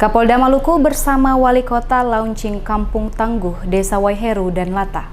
Kapolda Maluku bersama Wali Kota launching Kampung Tangguh, Desa Waiheru dan Lata.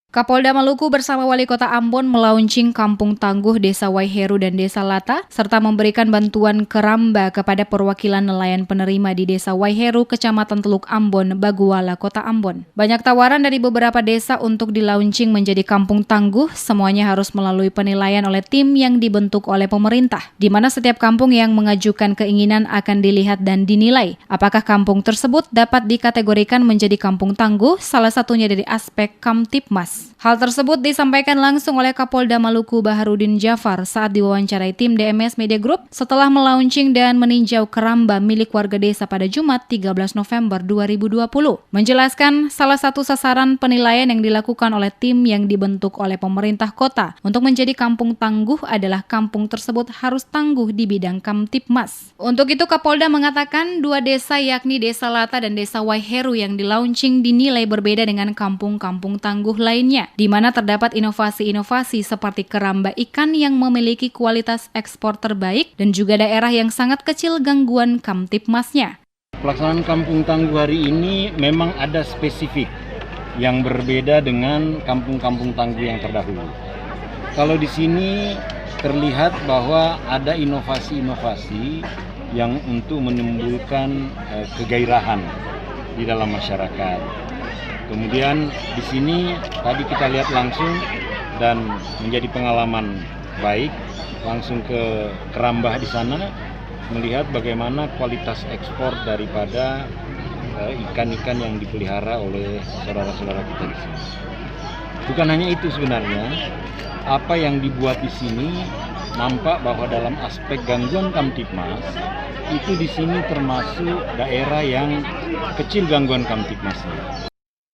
Kapolda Maluku bersama Wali Kota Ambon melaunching Kampung Tangguh, Desa Waiheru dan Desa Lata, serta memberikan bantuan keramba kepada perwakilan nelayan penerima di Desa Waiheru, Kecamatan Teluk Ambon, Baguala, Kota Ambon. Banyak tawaran dari beberapa desa untuk dilaunching menjadi Kampung Tangguh, semuanya harus melalui penilaian oleh tim yang dibentuk oleh pemerintah, di mana setiap kampung yang mengajukan keinginan akan dilihat dan dinilai. Apakah kampung tersebut dapat dikategorikan menjadi Kampung Tangguh, salah satunya dari aspek Kamtipmas. Hal tersebut disampaikan langsung oleh Kapolda Maluku Baharudin Jafar saat diwawancarai tim DMS Media Group setelah melaunching dan meninjau keramba milik warga desa pada Jumat 13 November 2020. Menjelaskan salah satu sasaran penilaian yang dilakukan oleh tim yang dibentuk oleh pemerintah kota untuk menjadi kampung tangguh adalah kampung tersebut harus tangguh di bidang Kamtipmas. Untuk itu Kapolda mengatakan dua desa yakni Desa Lata dan Desa Waiheru yang dilaunching dinilai berbeda dengan kampung-kampung tangguh lainnya, di mana terdapat inovasi-inovasi seperti keramba ikan yang memiliki kualitas ekspor terbaik dan juga daerah yang sangat kecil gangguan Kamtipmasnya. Pelaksanaan Kampung Tangguh hari ini memang ada spesifik yang berbeda dengan kampung-kampung tangguh yang terdahulu. Kalau di sini terlihat bahwa ada inovasi-inovasi yang untuk menimbulkan kegairahan di dalam masyarakat. Kemudian di sini tadi kita lihat langsung dan menjadi pengalaman baik langsung ke Kerambah di sana, melihat bagaimana kualitas ekspor daripada ikan-ikan yang dipelihara oleh saudara-saudara kita di sini. Bukan hanya itu sebenarnya, apa yang dibuat di sini nampak bahwa dalam aspek gangguan Kamtipmas itu di sini termasuk daerah yang kecil gangguan Kamtipmasnya.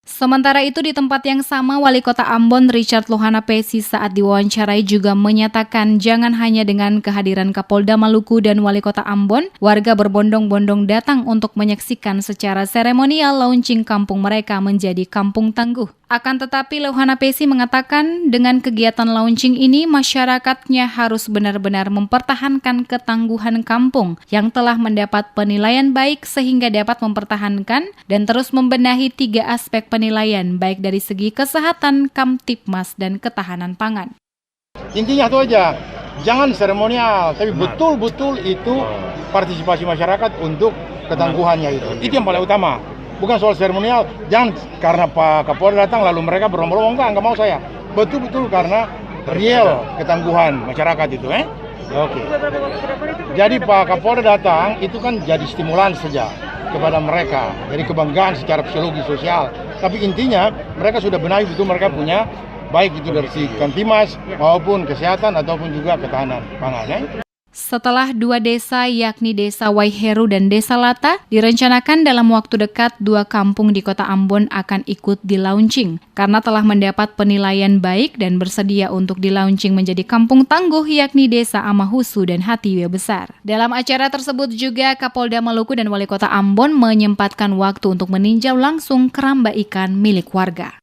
Sementara itu di tempat yang sama, Wali Kota Ambon Richard Lohana Pesi saat diwawancarai juga menyatakan jangan hanya dengan kehadiran Kapolda Maluku dan Wali Kota Ambon, warga berbondong-bondong datang untuk menyaksikan secara seremonial launching kampung mereka menjadi Kampung Tangguh. Akan tetapi Lohana Pesi mengatakan dengan kegiatan launching ini masyarakatnya harus benar-benar mempertahankan ketangguhan kampung yang telah mendapat penilaian baik sehingga dapat mempertahankan dan terus membenahi 3 aspek penilaian baik dari segi kesehatan, Kamtipmas dan ketahanan pangan. Intinya itu aja, jangan seremonial, tapi betul-betul itu partisipasi masyarakat untuk ketangguhannya itu. Itu yang paling utama. Bukan soal seremonial, jangan karena Pak Kapolda datang lalu mereka berombol-ombol, enggak mau saya. Betul-betul karena real ketangguhan masyarakat itu, Oke. Jadi Pak Kapolda datang itu kan jadi stimulan saja kepada mereka, jadi kebanggaan secara psikologi sosial. Tapi intinya mereka sudah benahi betul mereka punya baik itu dari segi Kamtipmas maupun kesehatan ataupun juga ketahanan pangan. Setelah 2 desa yakni Desa Waiheru dan Desa Lata, direncanakan dalam waktu dekat 2 kampung di Kota Ambon akan ikut di-launching karena telah mendapat penilaian baik dan bersedia untuk di-launching menjadi Kampung Tangguh yakni Desa Amahusu dan Hatiwe Besar. Dalam acara tersebut juga Kapolda Maluku dan Wali Kota Ambon menyempatkan waktu untuk meninjau langsung keramba ikan milik warga.